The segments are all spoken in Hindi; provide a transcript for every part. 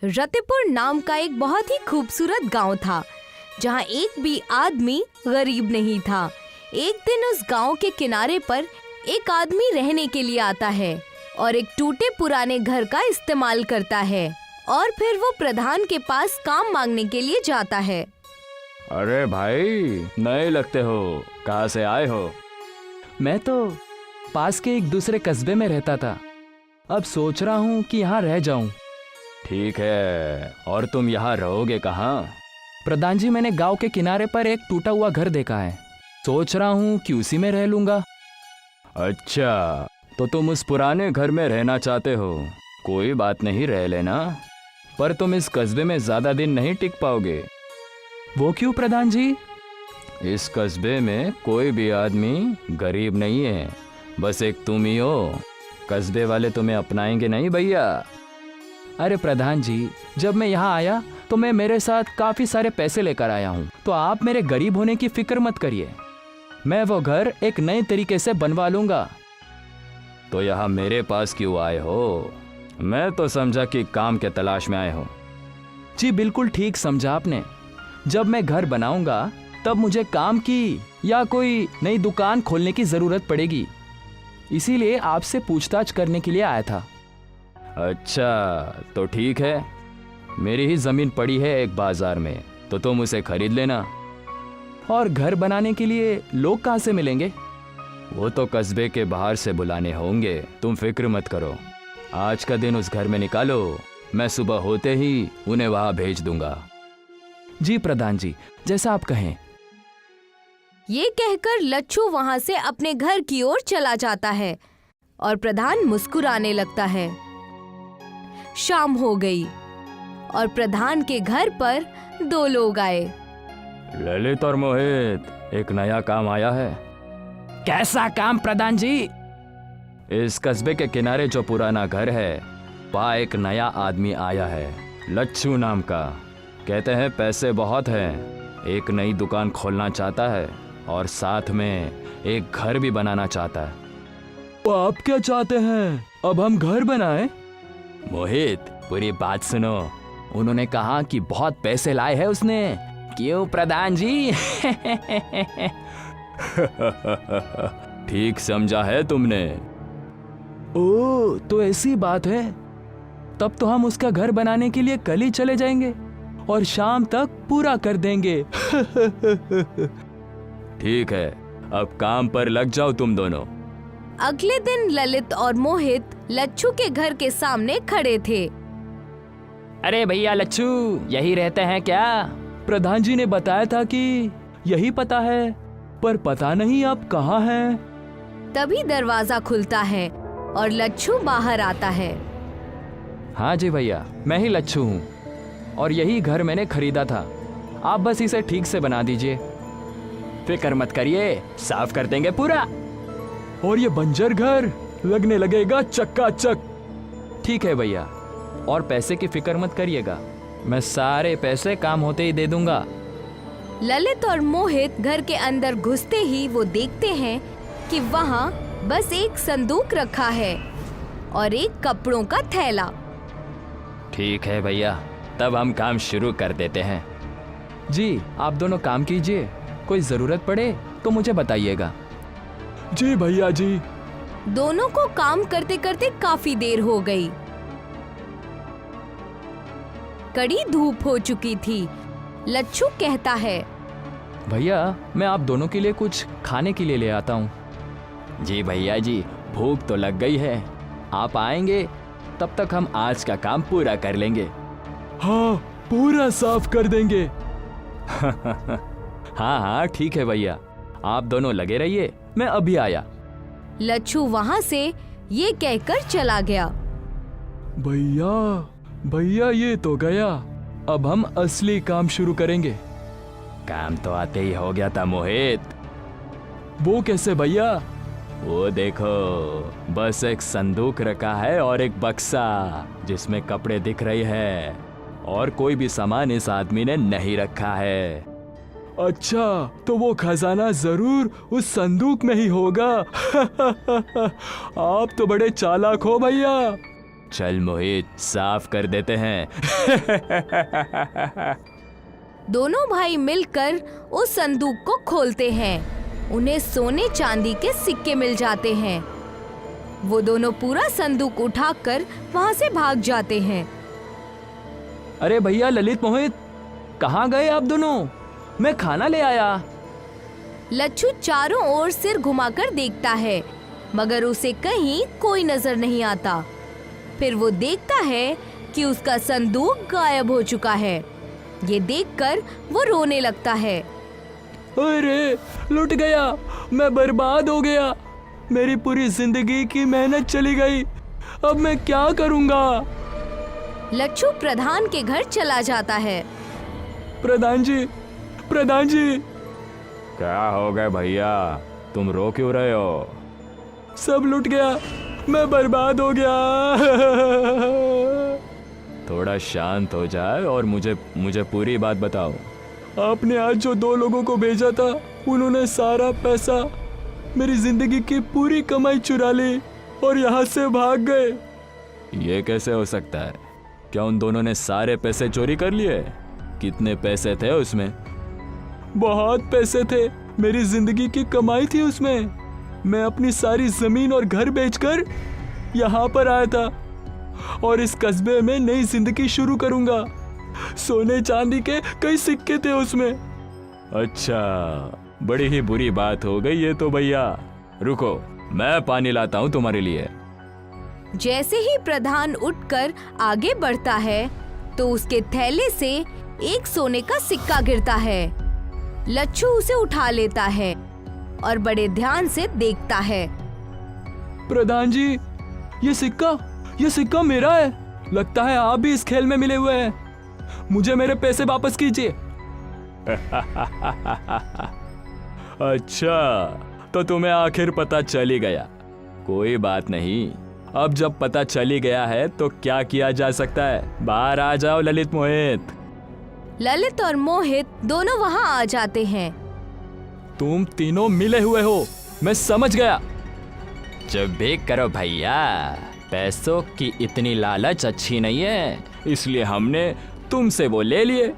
रतेपुर नाम का एक बहुत ही खूबसूरत गांव था, जहां एक भी आदमी गरीब नहीं था। एक दिन उस गांव के किनारे पर एक आदमी रहने के लिए आता है और एक टूटे पुराने घर का इस्तेमाल करता है और फिर वो प्रधान के पास काम मांगने के लिए जाता है। अरे भाई, नए लगते हो, कहाँ से आए हो? मैं तो पास के एक दूसरे कस्बे में रहता था। अब सोच रहा हूँ कि यहाँ रह जाऊँ। ठीक है, और तुम यहाँ रहोगे कहाँ? प्रधान जी, मैंने गांव के किनारे पर एक टूटा हुआ घर देखा है। सोच रहा हूँ कि उसी में रह लूंगा। अच्छा, तो तुम उस पुराने घर में रहना चाहते हो? कोई बात नहीं, रह लेना, पर तुम इस कस्बे में ज्यादा दिन नहीं टिक पाओगे। वो क्यों प्रधान जी? इस कस्बे में कोई भी आदमी गरीब नहीं है, बस एक तुम ही हो। कस्बे वाले तुम्हें अपनाएंगे नहीं भैया। अरे प्रधान जी, जब मैं यहाँ आया तो मैं मेरे साथ काफी सारे पैसे लेकर आया हूँ, तो आप मेरे गरीब होने की फिक्र मत करिए। मैं वो घर एक नए तरीके से बनवा लूंगा। तो यहाँ मेरे पास क्यों आए हो? मैं तो समझा कि काम के तलाश में आए हो। जी बिल्कुल ठीक समझा आपने। जब मैं घर बनाऊंगा तब मुझे काम की या कोई नई दुकान खोलने की जरूरत पड़ेगी, इसीलिए आपसे पूछताछ करने के लिए आया था। अच्छा, तो ठीक है, मेरी ही जमीन पड़ी है एक बाजार में, तो तुम उसे खरीद लेना। और घर बनाने के लिए लोग कहाँ से मिलेंगे? वो तो कस्बे के बाहर से बुलाने होंगे, तुम फिक्र मत करो। आज का दिन उस घर में निकालो, मैं सुबह होते ही उन्हें वहां भेज दूंगा। जी प्रधान जी, जैसा आप कहें। ये कहकर लच्छू वहां से अपने घर की ओर चला जाता है और प्रधान मुस्कुराने लगता है। शाम हो गई और प्रधान के घर पर दो लोग आए। ललित और मोहित, एक नया काम आया है। कैसा काम प्रधान जी? इस कस्बे के किनारे जो पुराना घर है, वहाँ एक नया आदमी आया है, लच्छू नाम का। कहते हैं पैसे बहुत हैं, एक नई दुकान खोलना चाहता है और साथ में एक घर भी बनाना चाहता है। तो आप क्या चाहते हैं? अब हम घर बनाएं? मोहित, पूरी बात सुनो। उन्होंने कहा कि बहुत पैसे लाए हैं उसने। क्यों प्रधान जी? ठीक समझा है तुमने। ओ, तो ऐसी बात है। तब तो हम उसका घर बनाने के लिए कल ही चले जाएंगे और शाम तक पूरा कर देंगे। ठीक है, अब काम पर लग जाओ तुम दोनों। अगले दिन ललित और मोहित लच्छू के घर के सामने खड़े थे। अरे भैया लच्छू, यही रहते हैं क्या? प्रधान जी ने बताया था कि यही पता है, पर पता नहीं आप कहाँ हैं। तभी दरवाजा खुलता है और लच्छू बाहर आता है। हाँ जी भैया, मैं ही लच्छू हूँ और यही घर मैंने खरीदा था। आप बस इसे ठीक से बना दीजिए। फिक्र मत करिए, साफ कर देंगे पूरा। और ये बंजर घर लगने लगेगा चकाचक। ठीक है भैया, और पैसे की फिक्र मत करिएगा, मैं सारे पैसे काम होते ही दे दूंगा। ललित और मोहित घर के अंदर घुसते ही वो देखते हैं कि वहाँ बस एक संदूक रखा है और एक कपड़ों का थैला। ठीक है भैया, तब हम काम शुरू कर देते हैं। जी, आप दोनों काम कीजिए, कोई जरूरत पड़े तो मुझे बताइएगा। जी भैया जी। दोनों को काम करते करते काफी देर हो गई। कड़ी धूप हो चुकी थी। लच्छू कहता है, भैया मैं आप दोनों के लिए कुछ खाने के लिए ले आता हूँ। जी भैया जी, भूख तो लग गई है। आप आएंगे तब तक हम आज का काम पूरा कर लेंगे। हाँ, पूरा साफ कर देंगे। हाँ हाँ ठीक है भैया, आप दोनों लगे रहिए, मैं अभी आया। लच्छू वहाँ से ये कहकर चला गया। भैया भैया, ये तो गया, अब हम असली काम शुरू करेंगे। काम तो आते ही हो गया था मोहित। वो कैसे भैया? वो देखो, बस एक संदूक रखा है और एक बक्सा जिसमें कपड़े दिख रहे हैं, और कोई भी सामान इस आदमी ने नहीं रखा है। अच्छा, तो वो खजाना जरूर उस संदूक में ही होगा। आप तो बड़े चालाक हो भैया। चल मोहित, साफ कर देते हैं। दोनों भाई मिलकर उस संदूक को खोलते हैं। उन्हें सोने चांदी के सिक्के मिल जाते हैं। वो दोनों पूरा संदूक उठाकर वहां से भाग जाते हैं। अरे भैया ललित मोहित, कहाँ गए आप दोनों? मैं खाना ले आया। लच्छू चारों ओर सिर घुमाकर देखता है, मगर उसे कहीं कोई नजर नहीं आता। फिर वो देखता है कि उसका संदूक गायब हो चुका है। ये देखकर वो रोने लगता है। अरे लुट गया, मैं बर्बाद हो गया, मेरी पूरी जिंदगी की मेहनत चली गई, अब मैं क्या करूंगा? लच्छू प्रधान के घर चला जाता है। प्रधान जी, प्रधान जी, क्या हो गया भैया, तुम रो क्यों रहे हो? सब लुट गया, मैं बर्बाद हो गया। थोड़ा शांत हो जाए और मुझे पूरी बात बताओ। आपने आज जो 2 लोगों को भेजा था, उन्होंने सारा पैसा, मेरी जिंदगी की पूरी कमाई चुरा ली और यहाँ से भाग गए। ये कैसे हो सकता है? क्या उन दोनों ने सारे पैसे चोरी कर लिए? कितने पैसे थे उसमें? बहुत पैसे थे, मेरी जिंदगी की कमाई थी उसमें। मैं अपनी सारी जमीन और घर बेचकर यहाँ पर आया था और इस कस्बे में नई जिंदगी शुरू करूंगा। सोने चांदी के कई सिक्के थे उसमें। अच्छा, बड़ी ही बुरी बात हो गई ये तो भैया। रुको, मैं पानी लाता हूँ तुम्हारे लिए। जैसे ही प्रधान उठकर आगे बढ़ता है तो उसके थैले से एक सोने का सिक्का गिरता है। लच्छू उसे उठा लेता है और बड़े ध्यान से देखता है। प्रधान जी, ये सिक्का मेरा है। लगता है आप भी इस खेल में मिले हुए हैं। मुझे मेरे पैसे वापस कीजिए। अच्छा, तो तुम्हें आखिर पता चल ही गया। कोई बात नहीं, अब जब पता चल ही गया है तो क्या किया जा सकता है। बाहर आ जाओ ललित मोहित। ललित और मोहित दोनों वहां आ जाते हैं। तुम तीनों मिले हुए हो, मैं समझ गया। जब भी करो भैया, पैसों की इतनी लालच अच्छी नहीं है, इसलिए हमने तुमसे वो ले लिए।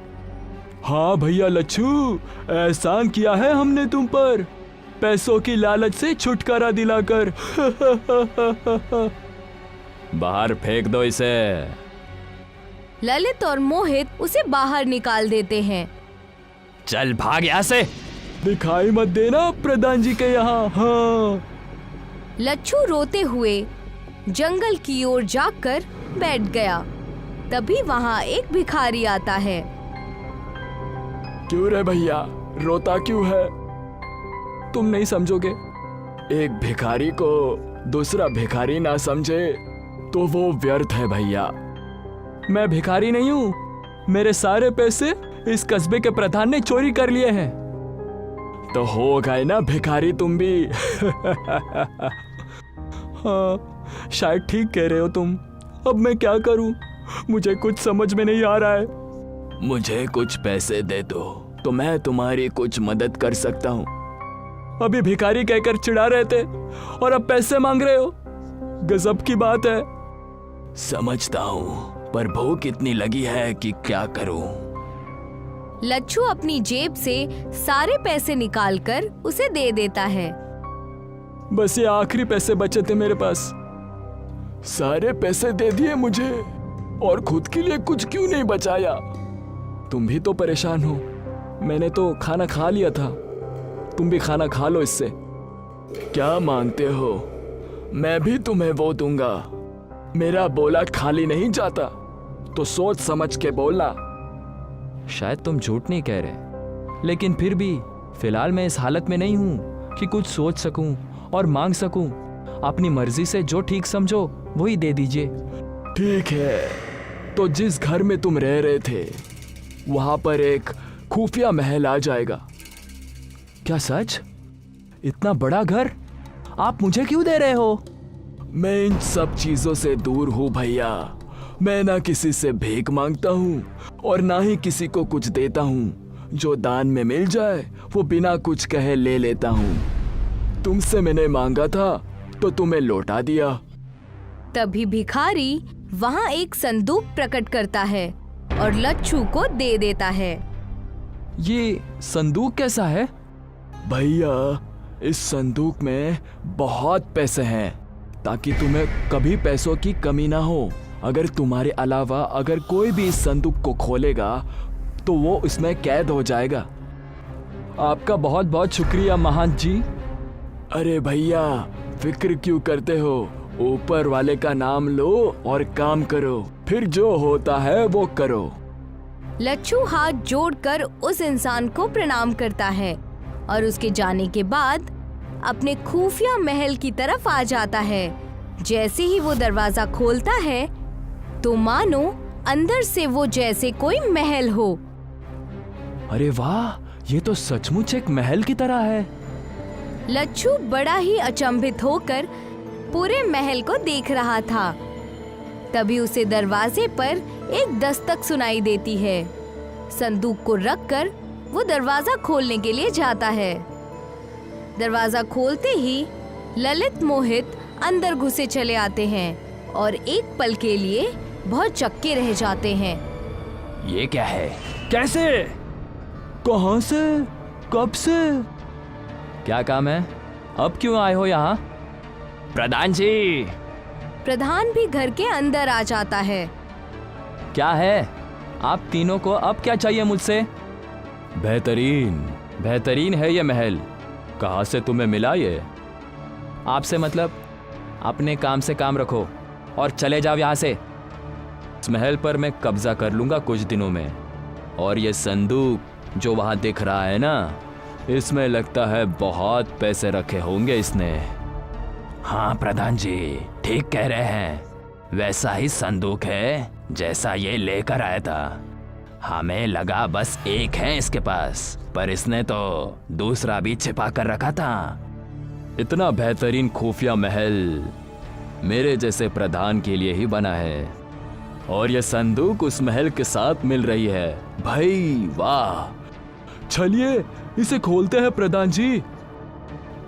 हाँ भैया लच्छू, एहसान किया है हमने तुम पर, पैसों की लालच से छुटकारा दिलाकर। बाहर फेंक दो इसे। ललित और मोहित उसे बाहर निकाल देते हैं। चल भाग यहाँ से। दिखाई मत देना प्रधान जी के यहाँ। हाँ। लच्छू रोते हुए जंगल की ओर जाकर बैठ गया। तभी वहां एक भिखारी आता है। क्यों रे भैया, रोता क्यों है? तुम नहीं समझोगे। एक भिखारी को दूसरा भिखारी ना समझे तो वो व्यर्थ है भैया। मैं भिखारी नहीं हूँ, मेरे सारे पैसे इस कस्बे के प्रधान ने चोरी कर लिए हैं। तो हो गए ना भिखारी तुम भी। हाँ, शायद ठीक कह रहे हो तुम। अब मैं क्या करूं, मुझे कुछ समझ में नहीं आ रहा है। मुझे कुछ पैसे दे दो तो मैं तुम्हारी कुछ मदद कर सकता हूँ। अभी भिखारी कहकर चिढ़ा रहे थे और अब पैसे मांग रहे हो, गजब की बात है। समझता हूँ, पर भूख इतनी लगी है कि क्या करूं। लच्छू अपनी जेब से सारे पैसे निकालकर उसे दे देता है। बस ये आखिरी पैसे बचे थे मेरे पास। सारे पैसे दे दिए मुझे और खुद के लिए कुछ क्यों नहीं बचाया? तुम भी तो परेशान हो, मैंने तो खाना खा लिया था, तुम भी खाना खा लो इससे। क्या मांगते हो? मैं भी तुम्हें वो दूंगा। मेरा बोला खाली नहीं जाता, तो सोच समझ के बोलना। शायद तुम झूठ नहीं कह रहे, लेकिन फिर भी फिलहाल मैं इस हालत में नहीं हूँ कि कुछ सोच सकूं और मांग सकूं। अपनी मर्जी से जो ठीक समझो वही दे दीजिए। ठीक है, तो जिस घर में तुम रह रहे थे वहां पर एक खुफिया महल आ जाएगा। क्या सच? इतना बड़ा घर आप मुझे क्यों दे रहे हो? मैं इन सब चीजों से दूर हूँ भैया। मैं ना किसी से भीख मांगता हूँ और ना ही किसी को कुछ देता हूँ। जो दान में मिल जाए वो बिना कुछ कहे ले लेता हूँ। तुमसे मैंने मांगा था तो तुम्हें लौटा दिया। तभी भिखारी वहाँ एक संदूक प्रकट करता है और लच्छू को दे देता है। ये संदूक कैसा है? भैया, इस संदूक में बहुत पैसे हैं ताकि तुम्हें कभी पैसों की कमी ना हो। अगर तुम्हारे अलावा अगर कोई भी इस संदूक को खोलेगा तो वो इसमें कैद हो जाएगा। आपका बहुत बहुत शुक्रिया महंत जी। अरे भैया, फिक्र क्यों करते हो? ऊपर वाले का नाम लो और काम करो, फिर जो होता है वो करो। लच्छू हाथ जोड़कर उस इंसान को प्रणाम करता है और उसके जाने के बाद अपने खुफिया महल की तरफ आ जाता है। जैसे ही वो दरवाजा खोलता है तो मानो अंदर से वो जैसे कोई महल हो। अरे वाह, ये तो सचमुच एक महल की तरह है। लच्छू बड़ा ही अचंभित होकर पूरे महल को देख रहा था। तभी उसे दरवाजे पर एक दस्तक सुनाई देती है। संदूक को रखकर वो दरवाजा खोलने के लिए जाता है। दरवाजा खोलते ही ललित मोहित अंदर घुसे चले आते हैं और एक पल के लिए बहुत चक्के रह जाते हैं। ये क्या है? कैसे? कहाँ से? कब से? क्या काम है? अब क्यों आए हो यहाँ? प्रधान जी। प्रधान भी घर के अंदर आ जाता है। क्या है? आप तीनों को अब क्या चाहिए मुझसे? बेहतरीन है ये महल। कहाँ से तुम्हें मिला ये? आपसे मतलब? अपने काम से काम रखो और चले जाओ यहाँ से। इस महल पर मैं कब्जा कर लूंगा कुछ दिनों में। और ये संदूक जो वहाँ दिख रहा है ना, इसमें लगता है बहुत पैसे रखे होंगे इसने। हाँ प्रधान जी, ठीक कह रहे हैं। वैसा ही संदूक है जैसा ये लेकर आया था। हमें लगा बस एक है इसके पास, पर इसने तो दूसरा भी छिपा कर रखा था। इतना बेहतरीन खुफिया महल मेरे जैसे प्रधान के लिए ही बना है, और ये संदूक उस महल के साथ मिल रही है। भाई वाह! चलिए इसे खोलते हैं प्रधान जी।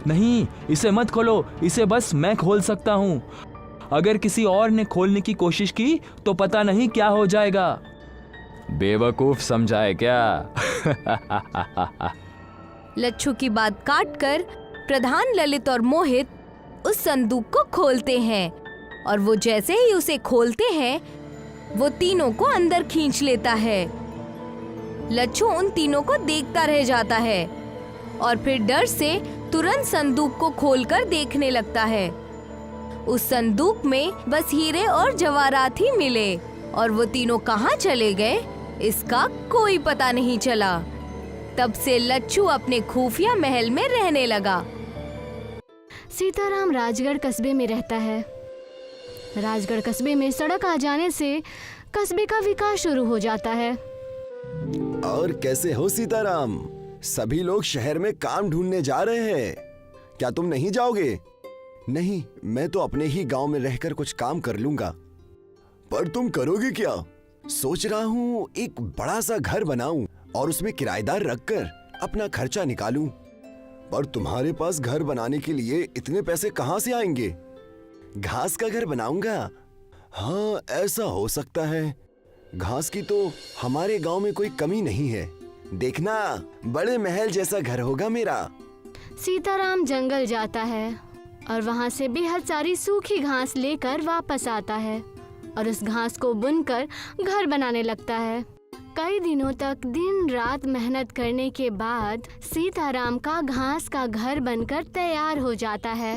नहीं, इसे मत खोलो, इसे बस मैं खोल सकता हूँ। अगर किसी और ने खोलने की कोशिश की तो पता नहीं क्या हो जाएगा। बेवकूफ समझाए क्या? लच्छू की बात काटकर प्रधान ललित और मोहित उस संदूक को खोलते हैं और वो जैसे ही उसे खोलते हैं वो तीनों को अंदर खींच लेता है। लच्छू उन तीनों को देखता रह जाता है और फिर डर से तुरंत संदूक को खोलकर देखने लगता है। उस संदूक में बस हीरे और जवाहरात ही मिले और वो तीनों कहाँ चले गए इसका कोई पता नहीं चला। तब से लच्छू अपने खुफिया महल में रहने लगा। सीताराम राजगढ़ कस्बे में रहता है। राजगढ़ कस्बे में सड़क आ जाने से कस्बे का विकास शुरू हो जाता है। और कैसे हो सीताराम? सभी लोग शहर में काम ढूंढने जा रहे हैं। क्या तुम नहीं जाओगे? नहीं, मैं तो अपने ही गांव में रहकर कुछ काम कर लूंगा। पर तुम करोगे क्या? सोच रहा हूँ एक बड़ा सा घर बनाऊं और उसमें किराएदार रखकर अपना खर्चा निकालूं। पर तुम्हारे पास घर बनाने के लिए इतने पैसे कहाँ से आएंगे? घास का घर बनाऊंगा। हाँ, ऐसा हो सकता है। घास की तो हमारे गांव में कोई कमी नहीं है। देखना, बड़े महल जैसा घर होगा मेरा। सीताराम जंगल जाता है और वहाँ से बेहद सारी सूखी घास लेकर वापस आता है और उस घास को बुनकर घर बनाने लगता है। कई दिनों तक दिन रात मेहनत करने के बाद सीताराम का घास का घर बनकर तैयार हो जाता है।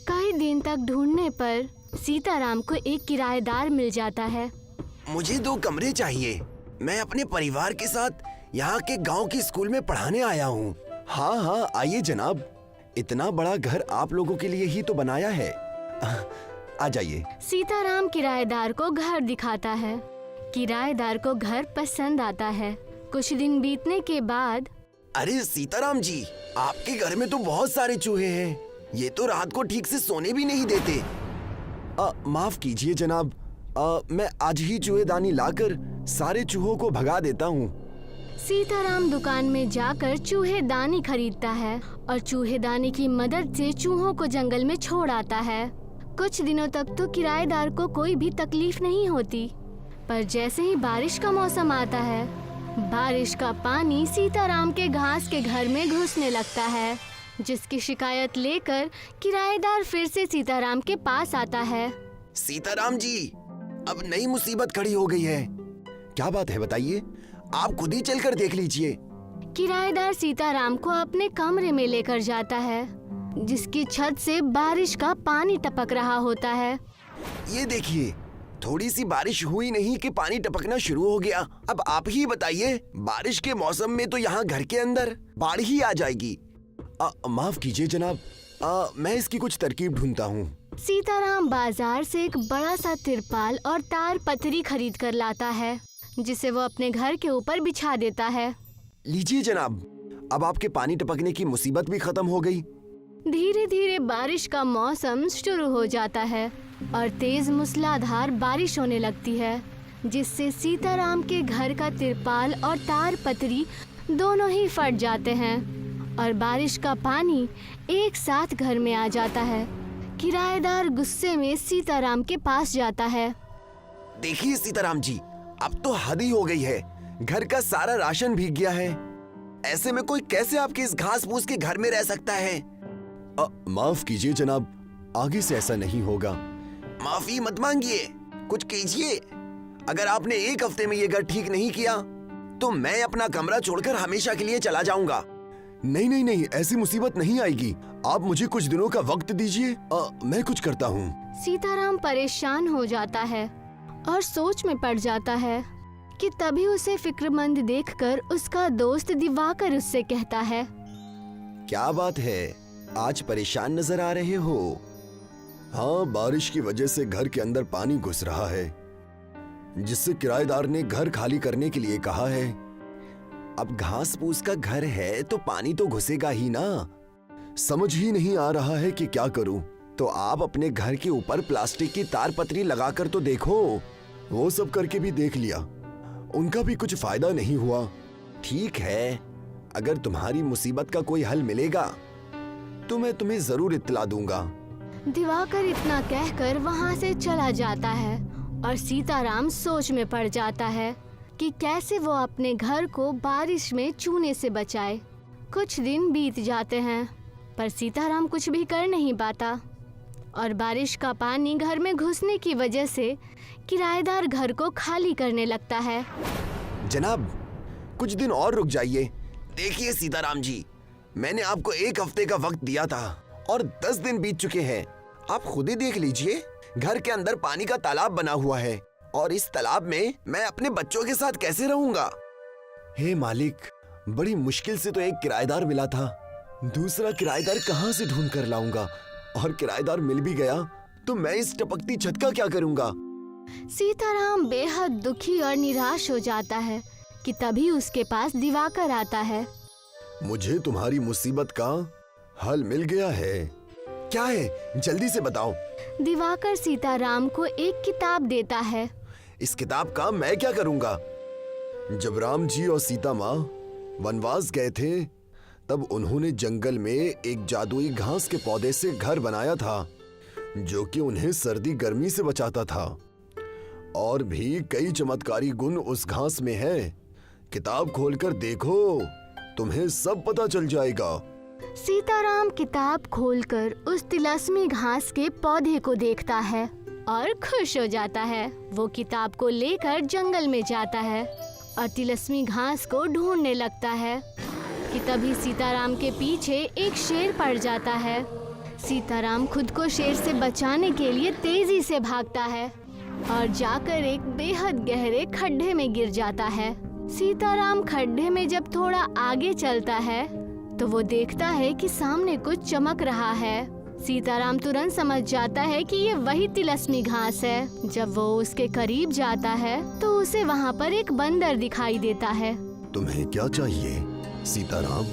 कई दिन तक ढूंढने पर सीताराम को एक किराएदार मिल जाता है। मुझे 2 कमरे चाहिए। मैं अपने परिवार के साथ यहाँ के गांव की स्कूल में पढ़ाने आया हूँ। हाँ हाँ, आइए जनाब। इतना बड़ा घर आप लोगों के लिए ही तो बनाया है। आ जाइए। सीताराम किराएदार को घर दिखाता है। किराएदार को घर पसंद आता है। कुछ दिन बीतने के बाद, अरे सीताराम जी, आपके घर में तो बहुत सारे चूहे हैं। ये तो रात को ठीक से सोने भी नहीं देते। माफ कीजिए जनाब, मैं आज ही चूहेदानी लाकर सारे चूहों को भगा देता हूँ। सीताराम दुकान में जाकर चूहेदानी खरीदता है और चूहेदानी की मदद से चूहों को जंगल में छोड़ आता है। कुछ दिनों तक तो किराएदार को कोई भी तकलीफ नहीं होती, पर जैसे ही बारिश का मौसम आता है, बारिश का पानी सीताराम के घास के घर में घुसने लगता है, जिसकी शिकायत लेकर किराएदार फिर से सीताराम के पास आता है। सीताराम जी, अब नई मुसीबत खड़ी हो गई है। क्या बात है बताइए, आप खुद ही चलकर देख लीजिए। किराएदार सीताराम को अपने कमरे में लेकर जाता है, जिसकी छत से बारिश का पानी टपक रहा होता है। ये देखिए, थोड़ी सी बारिश हुई नहीं कि पानी टपकना शुरू हो गया। अब आप ही बताइए, बारिश के मौसम में तो यहाँ घर के अंदर बाढ़ ही आ जाएगी। माफ कीजिए जनाब, मैं इसकी कुछ तरकीब ढूंढता हूँ। सीताराम बाजार से एक बड़ा सा तिरपाल और तार पतरी खरीद कर लाता है, जिसे वो अपने घर के ऊपर बिछा देता है। लीजिए जनाब, अब आपके पानी टपकने की मुसीबत भी खत्म हो गई। धीरे धीरे बारिश का मौसम शुरू हो जाता है और तेज मूसलाधार बारिश होने लगती है, जिससे सीताराम के घर का तिरपाल और तार पतरी दोनों ही फट जाते हैं और बारिश का पानी एक साथ घर में आ जाता है। किराएदार गुस्से में सीताराम के पास जाता है। देखिए सीताराम जी, अब तो हद ही हो गई है। घर का सारा राशन भीग गया है। ऐसे में कोई कैसे आपके इस घास फूस के घर में रह सकता है? माफ कीजिए जनाब, आगे से ऐसा नहीं होगा। माफी मत मांगिए, कुछ कीजिए। अगर आपने एक हफ्ते में ये घर ठीक नहीं किया तो मैं अपना कमरा छोड़कर हमेशा के लिए चला जाऊंगा। नहीं नहीं नहीं, ऐसी मुसीबत नहीं आएगी। आप मुझे कुछ दिनों का वक्त दीजिए, मैं कुछ करता हूँ। सीताराम परेशान हो जाता है और सोच में पड़ जाता है कि तभी उसे फिक्रमंद देखकर उसका दोस्त दिवाकर उससे कहता है, क्या बात है, आज परेशान नजर आ रहे हो? हाँ, बारिश की वजह से घर के अंदर पानी घुस रहा है, जिससे किराएदार ने घर खाली करने के लिए कहा है। अब घास फूस का घर है तो पानी तो घुसेगा ही ना। समझ ही नहीं आ रहा है कि क्या करूं। तो आप अपने घर के ऊपर प्लास्टिक की तार पतरी लगाकर तो देखो। वो सब करके भी देख लिया, उनका भी कुछ फायदा नहीं हुआ। ठीक है, अगर तुम्हारी मुसीबत का कोई हल मिलेगा तो मैं तुम्हें जरूर इत्तला दूंगा। दिवाकर इतना कहकर वहाँ से चला जाता है और सीताराम सोच में पड़ जाता है कि कैसे वो अपने घर को बारिश में चूने से बचाए। कुछ दिन बीत जाते हैं, पर सीताराम कुछ भी कर नहीं पाता और बारिश का पानी घर में घुसने की वजह से किराएदार घर को खाली करने लगता है। जनाब, कुछ दिन और रुक जाइए। देखिए सीताराम जी, मैंने आपको एक हफ्ते का वक्त दिया था और 10 दिन बीत चुके हैं। आप खुद ही देख लीजिए, घर के अंदर पानी का तालाब बना हुआ है और इस तालाब में मैं अपने बच्चों के साथ कैसे रहूंगा? हे मालिक, बड़ी मुश्किल से तो एक किराएदार मिला था, दूसरा किराएदार कहाँ से ढूंढ कर लाऊंगा? और किराएदार मिल भी गया तो मैं इस टपकती छत का क्या करूंगा? सीताराम बेहद दुखी और निराश हो जाता है कि तभी उसके पास दिवाकर आता है। मुझे तुम्हारी मुसीबत का हल मिल गया है। क्या है, जल्दी से बताओ। दिवाकर सीताराम को एक किताब देता है। इस किताब का मैं क्या करूंगा? जब राम जी और सीता माँ वनवास गए थे, तब उन्होंने जंगल में एक जादुई घास के पौधे से घर बनाया था, जो कि उन्हें सर्दी गर्मी से बचाता था। और भी कई चमत्कारी गुण उस घास में हैं। किताब खोलकर देखो, तुम्हें सब पता चल जाएगा। सीताराम किताब खोलकर उस तिलस्मी घास के पौधे को देखता है और खुश हो जाता है। वो किताब को लेकर जंगल में जाता है और तिलस्मी घास को ढूंढने लगता है कि तभी सीताराम के पीछे एक शेर पड़ जाता है। सीताराम खुद को शेर से बचाने के लिए तेजी से भागता है और जाकर एक बेहद गहरे खड्डे में गिर जाता है। सीताराम खड्डे में जब थोड़ा आगे चलता है तो वो देखता है कि सामने कुछ चमक रहा है। सीताराम तुरंत समझ जाता है कि ये वही तिलस्मी घास है। जब वो उसके करीब जाता है तो उसे वहाँ पर एक बंदर दिखाई देता है। तुम्हें क्या चाहिए सीताराम?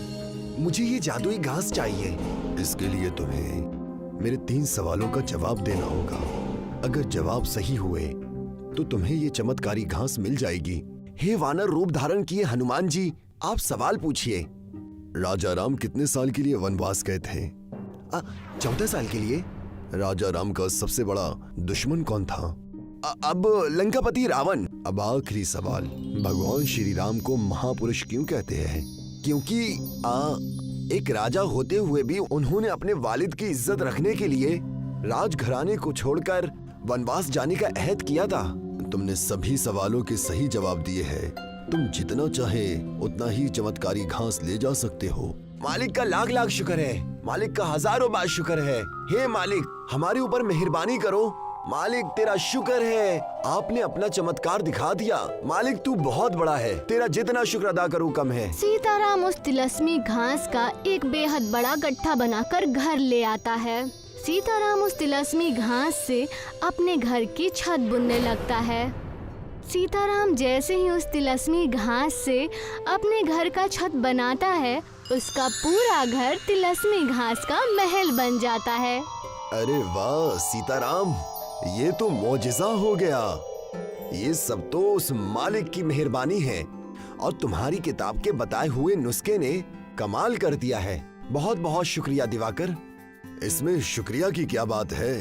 मुझे ये जादुई घास चाहिए। इसके लिए तुम्हें मेरे 3 सवालों का जवाब देना होगा। अगर जवाब सही हुए तो तुम्हें ये चमत्कारी घास मिल जाएगी। हे वानर रूप धारण किए हनुमान जी, आप सवाल पूछिए। राजा राम कितने साल के लिए वनवास गए थे? 14 साल के लिए। राजा राम का सबसे बड़ा दुश्मन कौन था? अब लंकापति रावण। अब आखिरी सवाल, भगवान श्री राम को महापुरुष क्यों कहते हैं? क्योंकि एक राजा होते हुए भी उन्होंने अपने वालिद की इज्जत रखने के लिए राजघराने को छोड़कर वनवास जाने का अहद किया था। तुमने सभी सवालों के सही जवाब दिए हैं। तुम जितना चाहे उतना ही चमत्कारी घास ले जा सकते हो। मालिक का लाख लाख शुक्र है, मालिक का हजारों बार शुक्र है। हे मालिक, हमारे ऊपर मेहरबानी करो। मालिक तेरा शुक्र है, आपने अपना चमत्कार दिखा दिया। मालिक तू बहुत बड़ा है, तेरा जितना शुक्र अदा करूं कम है। सीताराम उस तिलस्मी घास का एक बेहद बड़ा गट्ठा बनाकर घर ले आता है। सीताराम उस तिलस्मी घास से अपने घर की छत बुनने लगता है। सीताराम जैसे ही उस तिलस्मी घास से अपने घर का छत बनाता है, उसका पूरा घर तिलस्मी घास का महल बन जाता है। अरे वाह सीताराम, ये तो मौजिज़ा हो गया। ये सब तो उस मालिक की मेहरबानी है और तुम्हारी किताब के बताए हुए नुस्खे ने कमाल कर दिया है। बहुत बहुत शुक्रिया दिवाकर। इसमें शुक्रिया की क्या बात है?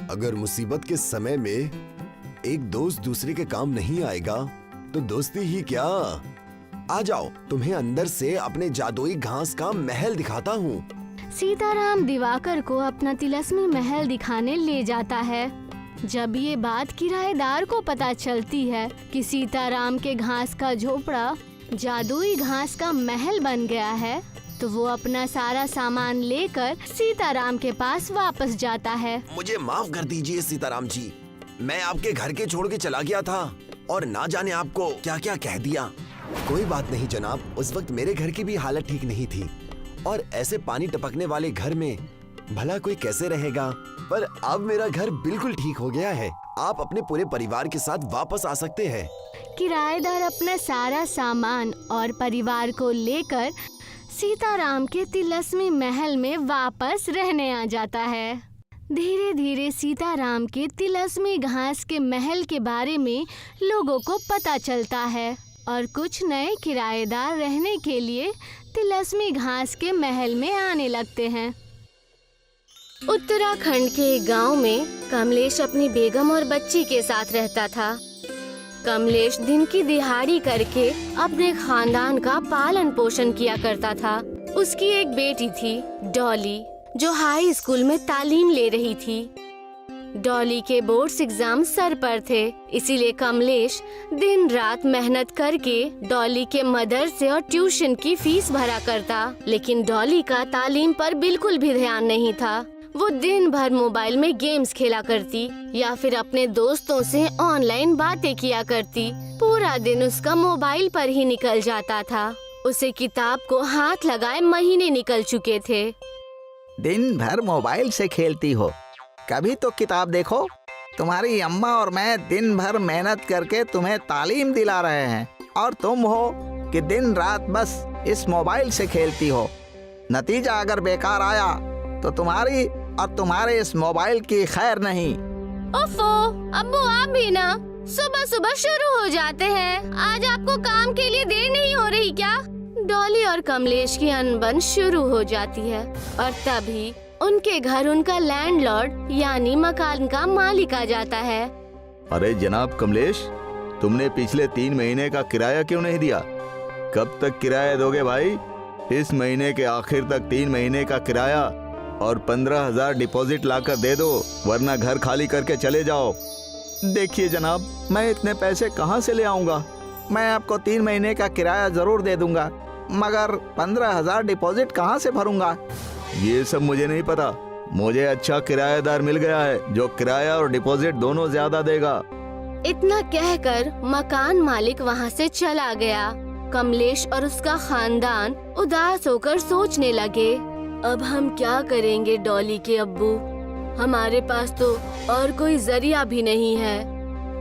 अगर मुसीबत के समय में एक दोस्त दूसरे के काम नहीं आएगा तो दोस्ती ही क्या। आ जाओ, तुम्हें अंदर से अपने जादुई घास का महल दिखाता हूँ। सीताराम दिवाकर को अपना तिलस्मी महल दिखाने ले जाता है। जब ये बात किराएदार को पता चलती है कि सीताराम के घास का झोपड़ा जादुई घास का महल बन गया है, तो वो अपना सारा सामान लेकर सीताराम के पास वापस जाता है। मुझे माफ कर दीजिए सीताराम जी, मैं आपके घर के छोड़ के चला गया था और ना जाने आपको क्या क्या कह दिया। कोई बात नहीं जनाब, उस वक्त मेरे घर की भी हालत ठीक नहीं थी और ऐसे पानी टपकने वाले घर में भला कोई कैसे रहेगा। पर अब मेरा घर बिल्कुल ठीक हो गया है। आप अपने पूरे परिवार के साथ वापस आ सकते हैं। किराएदार अपना सारा सामान और परिवार को लेकर सीताराम के तिलस्मी महल में वापस रहने आ जाता है। धीरे धीरे सीताराम के तिलस्मी घास के महल के बारे में लोगों को पता चलता है और कुछ नए किराएदार रहने के लिए तिलस्मी घास के महल में आने लगते हैं। उत्तराखंड के एक गांव में कमलेश अपनी बेगम और बच्ची के साथ रहता था। कमलेश दिन की दिहाड़ी करके अपने खानदान का पालन पोषण किया करता था। उसकी एक बेटी थी डॉली, जो हाई स्कूल में तालीम ले रही थी। डॉली के बोर्ड्स एग्जाम सर पर थे, इसीलिए कमलेश दिन रात मेहनत करके डॉली के मदरसे और ट्यूशन की फीस भरा करता। लेकिन डॉली का तालीम पर बिल्कुल भी ध्यान नहीं था। वो दिन भर मोबाइल में गेम्स खेला करती या फिर अपने दोस्तों से ऑनलाइन बातें किया करती। पूरा दिन उसका मोबाइल पर ही निकल जाता था। उसे किताब को हाथ लगाए महीने निकल चुके थे। दिन भर मोबाइल से खेलती हो, कभी तो किताब देखो। तुम्हारी अम्मा और मैं दिन भर मेहनत करके तुम्हें तालीम दिला रहे हैं और तुम हो कि दिन रात बस इस मोबाइल से खेलती हो। नतीजा अगर बेकार आया तो तुम्हारी और तुम्हारे इस मोबाइल की खैर नहीं। ओफो, अब्बू आप भी ना सुबह सुबह शुरू हो जाते हैं। आज आपको काम के लिए देर नहीं हो रही क्या? डॉली और कमलेश की अनबन शुरू हो जाती है और तभी उनके घर उनका लैंडलॉर्ड यानी मकान का मालिक आ जाता है। अरे जनाब कमलेश, तुमने पिछले 3 महीने का किराया क्यों नहीं दिया? कब तक किराया दोगे भाई? इस महीने के आखिर तक 3 महीने का किराया और 15,000 डिपॉजिट लाकर दे दो, वरना घर खाली करके चले जाओ। देखिए जनाब, मैं इतने पैसे कहाँ से ले आऊँगा? मैं आपको 3 महीने का किराया जरूर दे दूंगा, मगर 15,000 डिपॉजिट कहाँ से भरूंगा? ये सब मुझे नहीं पता। मुझे अच्छा किराएदार मिल गया है जो किराया और डिपॉजिट दोनों ज्यादा देगा। इतना कहकर मकान मालिक वहाँ से चला गया। कमलेश और उसका खानदान उदास होकर सोचने लगे, अब हम क्या करेंगे डॉली के अब्बू? हमारे पास तो और कोई जरिया भी नहीं है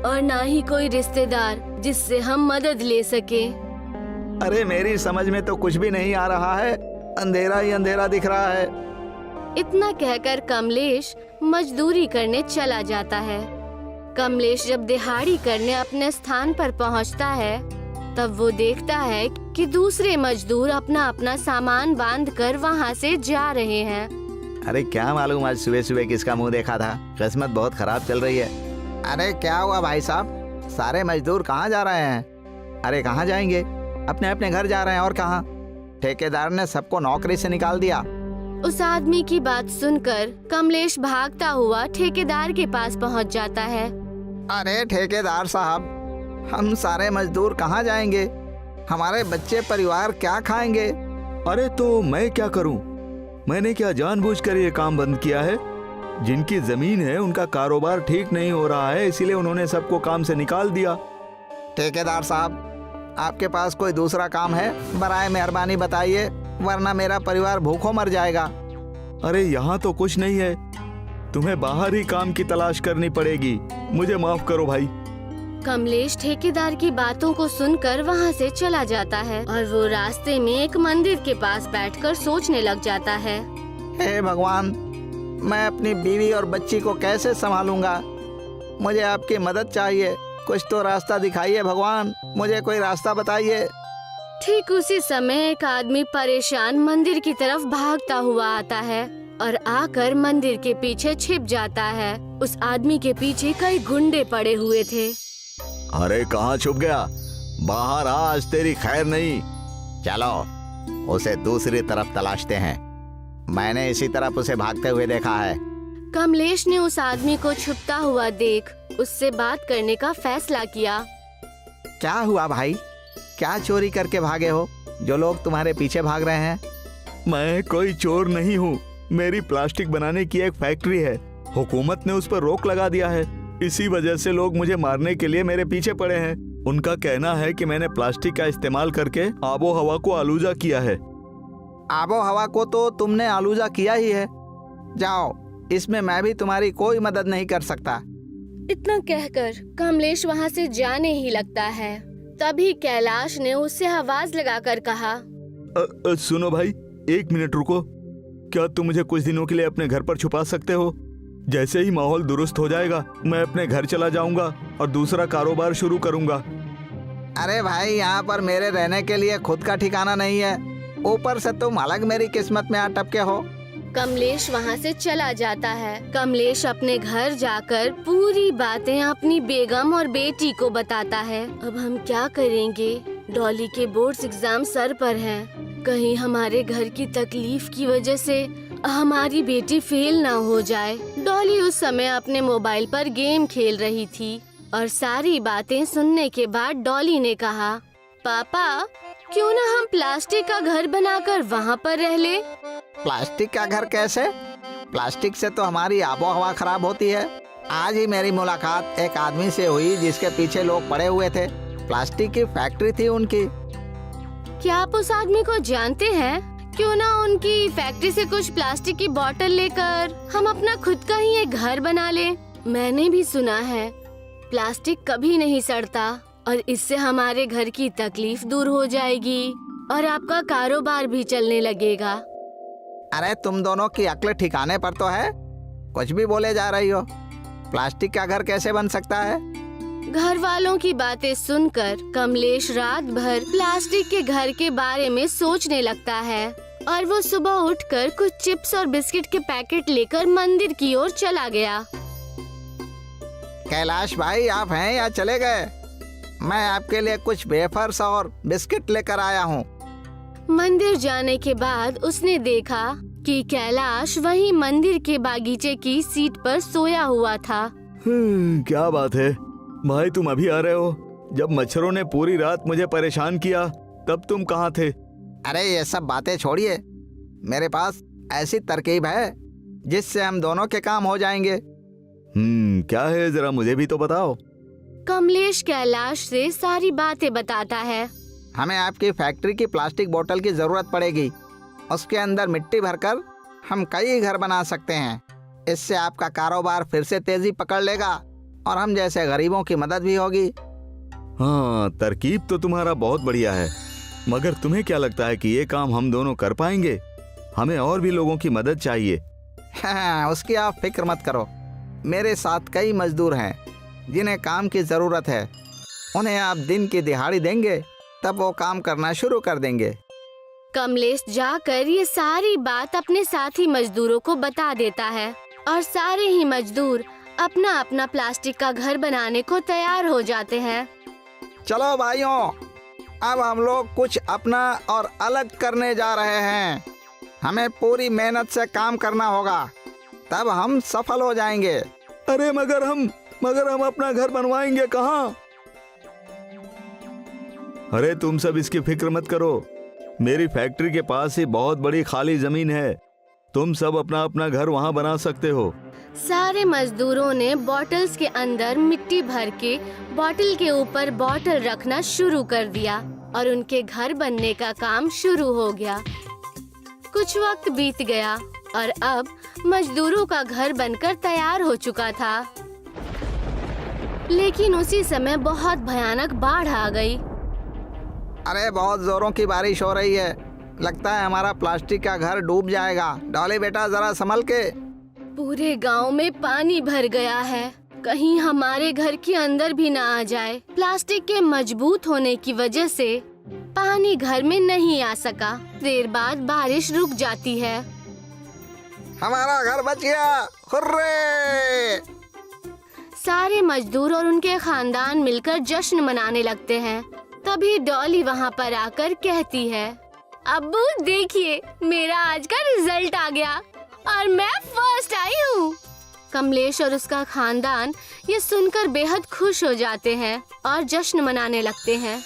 और ना ही कोई रिश्तेदार जिससे हम मदद ले सके। अरे मेरी समझ में तो कुछ भी नहीं आ रहा है, अंधेरा ही अंधेरा दिख रहा है। इतना कहकर कमलेश मजदूरी करने चला जाता है। कमलेश जब दिहाड़ी करने अपने स्थान पर पहुंचता है, तब वो देखता है कि दूसरे मजदूर अपना अपना सामान बांधकर वहां से जा रहे हैं। अरे क्या मालूम आज सुबह सुबह किसका मुंह देखा था, किस्मत बहुत खराब चल रही है। अरे क्या हुआ भाई साहब, सारे मजदूर कहाँ जा रहे हैं? अरे कहाँ जाएंगे? अपने अपने घर जा रहे हैं। और कहाँ? ठेकेदार ने सबको नौकरी से निकाल दिया। उस आदमी की बात सुनकर कमलेश भागता हुआ ठेकेदार के पास पहुंच जाता है। अरे ठेकेदार साहब, हम सारे मजदूर कहाँ जाएंगे? हमारे बच्चे परिवार क्या खाएंगे? अरे तो मैं क्या करूं? मैंने क्या जानबूझकर ये काम बंद किया है? जिनकी जमीन है उनका कारोबार ठीक नहीं हो रहा है, इसीलिए उन्होंने सबको काम से निकाल दिया। ठेकेदार साहब, आपके पास कोई दूसरा काम है? बराए मेहरबानी बताइए, वरना मेरा परिवार भूखों मर जाएगा। अरे यहाँ तो कुछ नहीं है, तुम्हें बाहर ही काम की तलाश करनी पड़ेगी। मुझे माफ करो भाई। कमलेश ठेकेदार की बातों को सुनकर वहां से चला जाता है और वो रास्ते में एक मंदिर के पास बैठकर सोचने लग जाता है। हे भगवान, मैं अपनी बीवी और बच्ची को कैसे संभालूंगा? मुझे आपकी मदद चाहिए, कुछ तो रास्ता दिखाइए भगवान, मुझे कोई रास्ता बताइए। ठीक उसी समय एक आदमी परेशान मंदिर की तरफ भागता हुआ आता है और आकर मंदिर के पीछे छिप जाता है। उस आदमी के पीछे कई गुंडे पड़े हुए थे। अरे कहाँ छुप गया? बाहर आ, आज तेरी खैर नहीं। चलो उसे दूसरी तरफ तलाशते हैं, मैंने इसी तरफ उसे भागते हुए देखा है। कमलेश ने उस आदमी को छुपता हुआ देख उससे बात करने का फैसला किया। क्या हुआ भाई, क्या चोरी करके भागे हो जो लोग तुम्हारे पीछे भाग रहे हैं? मैं कोई चोर नहीं हूँ, मेरी प्लास्टिक बनाने की एक फैक्ट्री है। हुकूमत ने उस पर रोक लगा दिया है, इसी वजह से लोग मुझे मारने के लिए मेरे पीछे पड़े हैं। उनका कहना है कि मैंने प्लास्टिक का इस्तेमाल करके आबो हवा को आलूजा किया है। आबो हवा को तो तुमने आलूजा किया ही है। जाओ, इसमें मैं भी तुम्हारी कोई मदद नहीं कर सकता। इतना कहकर कमलेश वहाँ से जाने ही लगता है। तभी कैलाश ने उससे आवाज लगाकर कहा, सुनो भाई, 1 मिनट रुको। क्या तुम मुझे कुछ दिनों के लिए अपने घर पर छुपा सकते हो? जैसे ही माहौल दुरुस्त हो जाएगा मैं अपने घर चला जाऊंगा और दूसरा कारोबार शुरू करूंगा। अरे भाई, यहाँ पर मेरे रहने के लिए खुद का ठिकाना नहीं है, ऊपर से तुम अलग मेरी किस्मत में अटके हो। कमलेश वहाँ से चला जाता है। कमलेश अपने घर जाकर पूरी बातें अपनी बेगम और बेटी को बताता है। अब हम क्या करेंगे? डॉली के बोर्ड्स एग्जाम सर पर हैं। कहीं हमारे घर की तकलीफ की वजह से हमारी बेटी फेल ना हो जाए। डॉली उस समय अपने मोबाइल पर गेम खेल रही थी और सारी बातें सुनने के बाद डॉली ने कहा, पापा क्यों ना हम प्लास्टिक का घर बनाकर वहाँ पर रह ले। प्लास्टिक का घर कैसे? प्लास्टिक से तो हमारी आबो हवा खराब होती है। आज ही मेरी मुलाकात एक आदमी से हुई जिसके पीछे लोग पड़े हुए थे। प्लास्टिक की फैक्ट्री थी उनकी। क्या आप उस आदमी को जानते हैं? क्यों ना उनकी फैक्ट्री से कुछ प्लास्टिक की बोतल लेकर हम अपना खुद का ही एक घर बना ले। मैंने भी सुना है प्लास्टिक कभी नहीं सड़ता और इससे हमारे घर की तकलीफ दूर हो जाएगी और आपका कारोबार भी चलने लगेगा। अरे तुम दोनों की अक्ल ठिकाने पर तो है, कुछ भी बोले जा रही हो। प्लास्टिक का घर कैसे बन सकता है? घर वालों की बातें सुनकर कमलेश रात भर प्लास्टिक के घर के बारे में सोचने लगता है और वो सुबह उठकर कुछ चिप्स और बिस्किट के पैकेट लेकर मंदिर की ओर चला गया। कैलाश भाई, आप हैं या चले गए? मैं आपके लिए कुछ वेफर्स और बिस्किट लेकर आया हूँ। मंदिर जाने के बाद उसने देखा कि कैलाश वहीं मंदिर के बागीचे की सीट पर सोया हुआ था। क्या बात है भाई, तुम अभी आ रहे हो? जब मच्छरों ने पूरी रात मुझे परेशान किया तब तुम कहाँ थे? अरे ये सब बातें छोड़िए, मेरे पास ऐसी तरकीब है जिससे हम दोनों के काम हो जाएंगे। क्या है, जरा मुझे भी तो बताओ। कमलेश कैलाश से सारी बातें बताता है। हमें आपकी फैक्ट्री की प्लास्टिक बोतल की जरूरत पड़ेगी। उसके अंदर मिट्टी भरकर हम कई घर बना सकते हैं। इससे आपका कारोबार फिर से तेजी पकड़ लेगा और हम जैसे गरीबों की मदद भी होगी। हाँ, तरकीब तो तुम्हारा बहुत बढ़िया है, मगर तुम्हें क्या लगता है कि ये काम हम दोनों कर पाएंगे? हमें और भी लोगों की मदद चाहिए। हाँ, उसकी आप फिक्र मत करो। मेरे साथ कई मजदूर हैं जिन्हें काम की ज़रूरत है। उन्हें आप दिन की दिहाड़ी देंगे तब वो काम करना शुरू कर देंगे। कमलेश जाकर ये सारी बात अपने साथी मजदूरों को बता देता है और सारे ही मजदूर अपना अपना प्लास्टिक का घर बनाने को तैयार हो जाते हैं। चलो भाइयों, अब हम लोग कुछ अपना और अलग करने जा रहे हैं। हमें पूरी मेहनत से काम करना होगा, तब हम सफल हो जाएंगे। अरे मगर हम अपना घर बनवाएंगे कहाँ? अरे तुम सब इसकी फिक्र मत करो, मेरी फैक्ट्री के पास ही बहुत बड़ी खाली जमीन है, तुम सब अपना अपना घर वहाँ बना सकते हो। सारे मजदूरों ने बॉटल्स के अंदर मिट्टी भर के बॉटल के ऊपर बॉटल रखना शुरू कर दिया और उनके घर बनने का काम शुरू हो गया। कुछ वक्त बीत गया और अब मजदूरों का घर बनकर तैयार हो चुका था। लेकिन उसी समय बहुत भयानक बाढ़ आ गई। अरे बहुत जोरों की बारिश हो रही है, लगता है हमारा प्लास्टिक का घर डूब जाएगा। डॉली बेटा जरा संभल के। पूरे गांव में पानी भर गया है, कहीं हमारे घर के अंदर भी ना आ जाए। प्लास्टिक के मजबूत होने की वजह से पानी घर में नहीं आ सका। देर बाद बारिश रुक जाती है। हमारा घर बच गया, हुर्रे! सारे मजदूर और उनके खानदान मिलकर जश्न मनाने लगते हैं। तभी डॉली वहाँ पर आकर कहती है, अब्बू देखिए, मेरा आज का रिजल्ट आ गया और मैं फर्स्ट आई हूँ। कमलेश और उसका खानदान ये सुनकर बेहद खुश हो जाते हैं और जश्न मनाने लगते हैं।